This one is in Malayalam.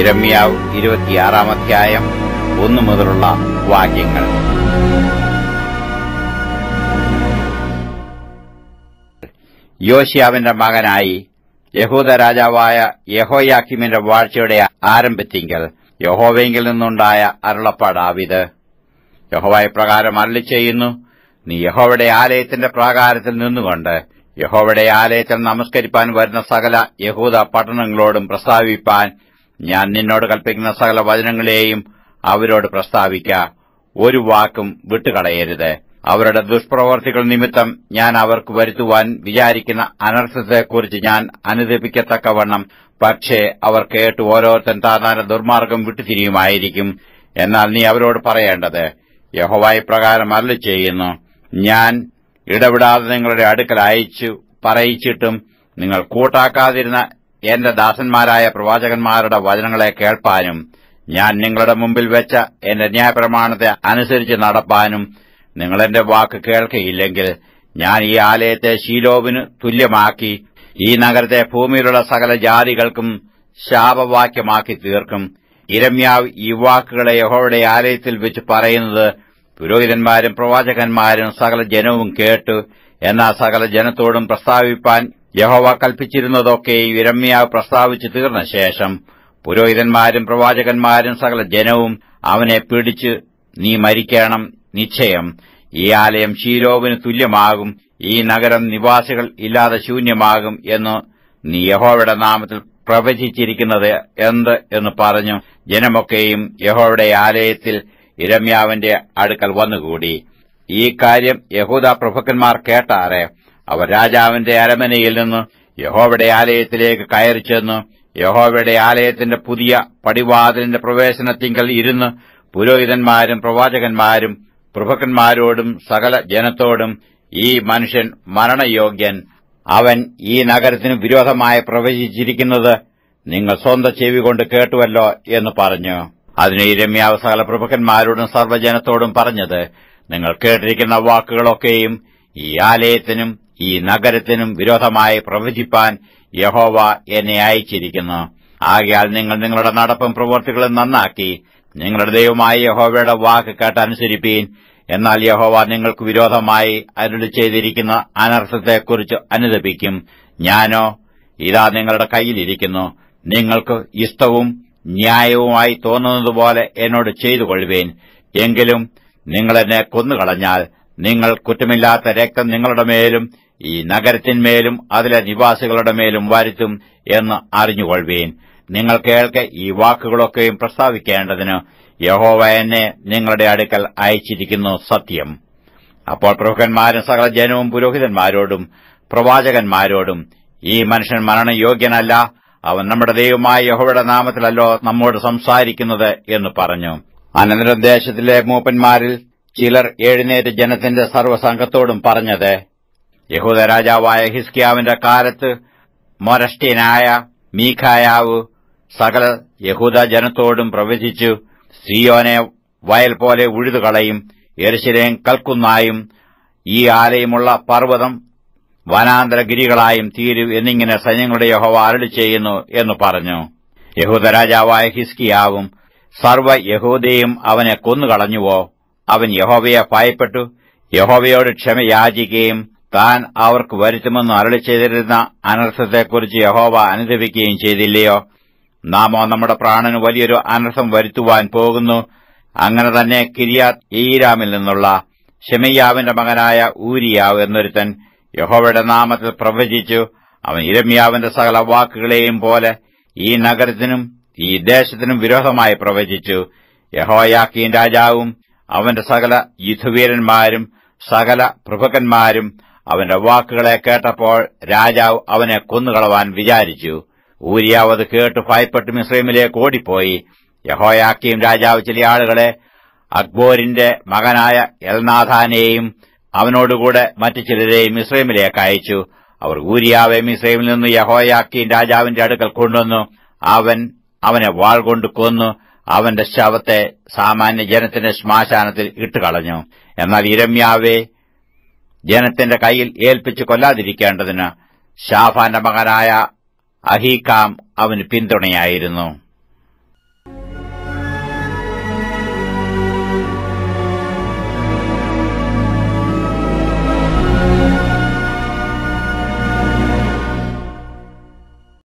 യിരെമ്യാവ് 26-ാം അധ്യായം 1 മുതലുള്ള വാക്യങ്ങൾ. യോശിയാവിന്റെ മകനായി യഹൂദ രാജാവായ യെഹോയാക്കീമിന്റെ വാഴ്ചയുടെ ആരംഭത്തിങ്കൽ യഹോവയിൽ നിന്നുണ്ടായ അരുളപ്പാടാവിത്. യഹോവ ഇപ്രകാരം അരുളിച്ചെയ്യുന്നു: നീ യഹോവയുടെ ആലയത്തിന്റെ പ്രാകാരത്തിൽ നിന്നുകൊണ്ട് യഹോവയുടെ ആലയത്തിൽ നമസ്കരിപ്പാൻ വരുന്ന സകല യഹൂദ പട്ടണങ്ങളോടും പ്രസ്താവിപ്പാൻ ഞാൻ നിന്നോട് കൽപ്പിക്കുന്ന സകല വചനങ്ങളെയും അവരോട് പ്രസ്താവിക്ക. ഒരു വാക്കും വിട്ടുകളയരുത്. അവരുടെ ദുഷ്പ്രവർത്തികൾ നിമിത്തം ഞാൻ അവർക്ക് വരുത്തുവാൻ വിചാരിക്കുന്ന അനർത്ഥത്തെക്കുറിച്ച് ഞാൻ അനുദപിക്കത്തക്കവണ്ണം പക്ഷേ അവർ കേട്ട് ഓരോരുത്തൻ താനാന്റെ ദുർമാർഗം വിട്ടുതിരിയുമായിരിക്കും. എന്നാൽ നീ അവരോട് പറയേണ്ടത്: യഹോവ ഇപ്രകാരം അരുളിച്ചെയ്യുന്നു: ഞാൻ ഇടവിടാതെ നിങ്ങളുടെ അടുക്കൽ അയച്ചു പറയിച്ചിട്ടും നിങ്ങൾ കൂട്ടാക്കാതിരുന്ന എന്റെ ദാസന്മാരായ പ്രവാചകന്മാരുടെ വചനങ്ങളെ കേൾപ്പാനും ഞാൻ നിങ്ങളുടെ മുമ്പിൽ വെച്ച എന്റെ ന്യായപ്രമാണത്തെ അനുസരിച്ച് നടപ്പാനും നിങ്ങൾ എന്റെ വാക്ക് കേൾക്കയില്ലെങ്കിൽ ഞാൻ ഈ ആലയത്തെ ശീലോവിന് തുല്യമാക്കി ഈ നഗരത്തെ ഭൂമിയിലുള്ള സകല ജാതികൾക്കും ശാപവാക്യമാക്കി തീർക്കും. യിരെമ്യാവ് ഈ വാക്കുകളെ യഹോവയുടെ ആലയത്തിൽ വെച്ച് പറയുന്നത് പുരോഹിതന്മാരും പ്രവാചകന്മാരും സകല ജനവും കേട്ടു. എന്നാൽ സകല ജനത്തോടും പ്രസ്താവിപ്പാൻ യഹോവ കൽപ്പിച്ചിരുന്നതൊക്കെ യിരെമ്യാവ് പ്രസ്താവിച്ചു തീർന്ന ശേഷം പുരോഹിതന്മാരും പ്രവാചകന്മാരും സകല ജനവും അവനെ പിടിച്ച്, നീ മരിക്കണം, നിശ്ചയം ഈ ആലയം ശീലോവിന് തുല്യമാകും, ഈ നഗരം നിവാസികൾ ഇല്ലാതെ ശൂന്യമാകും എന്ന് നീ യഹോവയുടെ നാമത്തിൽ പ്രവചിച്ചിരിക്കുന്നത് എന്ത് എന്ന് പറഞ്ഞു. ജനമൊക്കെയും യഹോവയുടെ ആലയത്തിൽ യിരെമ്യാവിന്റെ അടുക്കൽ വന്നുകൂടി. ഈ കാര്യം യഹൂദ പ്രഭുക്കന്മാർ കേട്ടാറെ അവർ രാജാവിന്റെ അരമനയിൽ നിന്ന് യഹോവയുടെ ആലയത്തിലേക്ക് കയറിച്ചെന്നു. യഹോവയുടെ ആലയത്തിന്റെ പുതിയ പടിവാതിലിന്റെ പ്രവേശനത്തിങ്കൽ ഇരുന്ന് പുരോഹിതന്മാരും പ്രവാചകന്മാരും പ്രഭുക്കന്മാരോടും സകല ജനത്തോടും, ഈ മനുഷ്യൻ മരണയോഗ്യൻ, അവൻ ഈ നഗരത്തിന് വിരോധമായി പ്രവചിച്ചിരിക്കുന്നത് നിങ്ങൾ സ്വന്തം ചെവികൊണ്ട് കേട്ടുവല്ലോ എന്ന് പറഞ്ഞു. അതിന് യിരെമ്യാവ് സകല പ്രഭുക്കന്മാരോടും സർവ്വജനത്തോടും പറഞ്ഞത്: നിങ്ങൾ കേട്ടിരിക്കുന്ന വാക്കുകളൊക്കെയും ഈ ആലയത്തിനും ഈ നഗരത്തിനും വിരോധമായി പ്രവചിപ്പാൻ യഹോവ എന്നെ അയച്ചിരിക്കുന്നു. ആകയാൽ നിങ്ങൾ നിങ്ങളുടെ നടപ്പും പ്രവൃത്തികളും നന്നാക്കി നിങ്ങളുടെ ദൈവമായ യഹോവയുടെ വാക്ക് കേട്ടനുസരിപ്പീൻ. എന്നാൽ യഹോവ നിങ്ങൾക്ക് വിരോധമായി അരുളി ചെയ്തിരിക്കുന്ന അനർത്ഥത്തെക്കുറിച്ച് അനുദപിക്കും. ഞാനോ ഇതാ നിങ്ങളുടെ കൈയിലിരിക്കുന്നു. നിങ്ങൾക്ക് ഇഷ്ടവും ന്യായവുമായി തോന്നുന്നതുപോലെ എന്നോട് ചെയ്തുകൊള്ളുവേൻ. എങ്കിലും നിങ്ങൾ എന്നെ കൊന്നുകളഞ്ഞാൽ നിങ്ങൾ കുറ്റമില്ലാത്ത രക്തം നിങ്ങളുടെ മേലും ഈ നഗരത്തിന്മേലും അതിലെ നിവാസികളുടെ മേലും വരുത്തും എന്ന് അറിഞ്ഞുകൊള്ളുവേൻ. നിങ്ങൾ കേൾക്കെ ഈ വാക്കുകളൊക്കെയും പ്രസ്താവിക്കേണ്ടതിന് യഹോവ എന്നെ നിങ്ങളുടെ അടുക്കൽ അയച്ചിരിക്കുന്നു, സത്യം. അപ്പോൾ പ്രഭുക്കന്മാരും സകല ജനവും പുരോഹിതന്മാരോടും പ്രവാചകന്മാരോടും, ഈ മനുഷ്യൻ മരണയോഗ്യനല്ല, അവൻ നമ്മുടെ ദൈവമായ യഹോവയുടെ നാമത്തിലല്ലോ നമ്മോട് സംസാരിക്കുന്നത് എന്ന് പറഞ്ഞു. അനന്തരം ദേശത്തിലെ മൂപ്പന്മാരിൽ ചിലർ എഴുന്നേറ്റ് ജനത്തിന്റെ സർവ്വസംഘത്തോടും പറഞ്ഞത്: യഹൂദ രാജാവായ ഹിസ്കിയാവിന്റെ കാലത്ത് മൊരഷ്ട്യനായ മീഖായാവ് സകല യഹൂദ ജനത്തോടും പ്രവചിച്ചു, സീയോനെ വയൽ പോലെ ഉഴുതുകളയും, യെരൂശലേം കൽക്കുന്നായും ഈ ആലയമുള്ള പർവ്വതം വനാന്തരഗിരികളായും തീരും എന്നിങ്ങനെ സൈന്യങ്ങളുടെ യഹോവ അരുളി ചെയ്യുന്നു എന്ന് പറഞ്ഞു. യഹൂദ രാജാവായ ഹിസ്കിയാവും സർവ്വ യഹൂദയും അവനെ കൊന്നുകളഞ്ഞുവോ? അവൻ യഹോവയെ ഭയപ്പെട്ടു യഹോവയോട് ക്ഷമ യാചിക്കുകയും താൻ അവർക്ക് വരുത്തുമെന്ന് അരുളി ചെയ്തിരുന്ന അനർത്ഥത്തെക്കുറിച്ച് യഹോവ അനുദപിക്കുകയും ചെയ്തില്ലയോ? നാമോ നമ്മുടെ പ്രാണന് വലിയൊരു അനർത്ഥം വരുത്തുവാൻ പോകുന്നു. അങ്ങനെ തന്നെ കിര്യാത്ത് യെയീരാമിൽ നിന്നുള്ള ശെമയ്യാവിന്റെ മകനായ ഊരിയാവ് എന്നൊരുത്തൻ യഹോവയുടെ നാമത്തിൽ പ്രവചിച്ചു. അവൻ യിരെമ്യാവിന്റെ സകല വാക്കുകളെയും പോലെ ഈ നഗരത്തിനും ഈ ദേശത്തിനും വിരോധമായി പ്രവചിച്ചു. യെഹോയാക്കീൻ രാജാവും അവന്റെ സകല യുദ്ധവീരന്മാരും സകല പ്രഭുക്കന്മാരും അവന്റെ വാക്കുകളെ കേട്ടപ്പോൾ രാജാവ് അവനെ കൊന്നുകളവാൻ വിചാരിച്ചു. ഊരിയാവ് അത് കേട്ട് ഭയപ്പെട്ട് മിസ്രയീമിലേക്ക് ഓടിപ്പോയി. യഹോയാക്കീം രാജാവ് ചില ആളുകളെ അക്ബോരിന്റെ മകനായ എൽനാഥാനെയും അവനോടുകൂടെ മറ്റു ചിലരെയും മിസ്രയീമിലേക്ക് അയച്ചു. അവർ ഊരിയാവെ മിസ്രയീമിൽ നിന്ന് യഹോയാക്കീം രാജാവിന്റെ അടുക്കൽ കൊണ്ടുവന്നു. അവനെ വാൾ കൊണ്ട് കൊന്നു. അവന്റെ ശവത്തെ സാമാന്യ ജനത്തിന്റെ ശ്മശാനത്തിൽ ഇട്ടുകളഞ്ഞു. എന്നാൽ യിരെമ്യാവെ ജനത്തിന്റെ കയ്യിൽ ഏൽപ്പിച്ചു കൊല്ലാതിരിക്കേണ്ടതിന് ശാഫാന്റെ മകനായ അഹീക്കാം അവന് പിന്തുണയായിരുന്നു.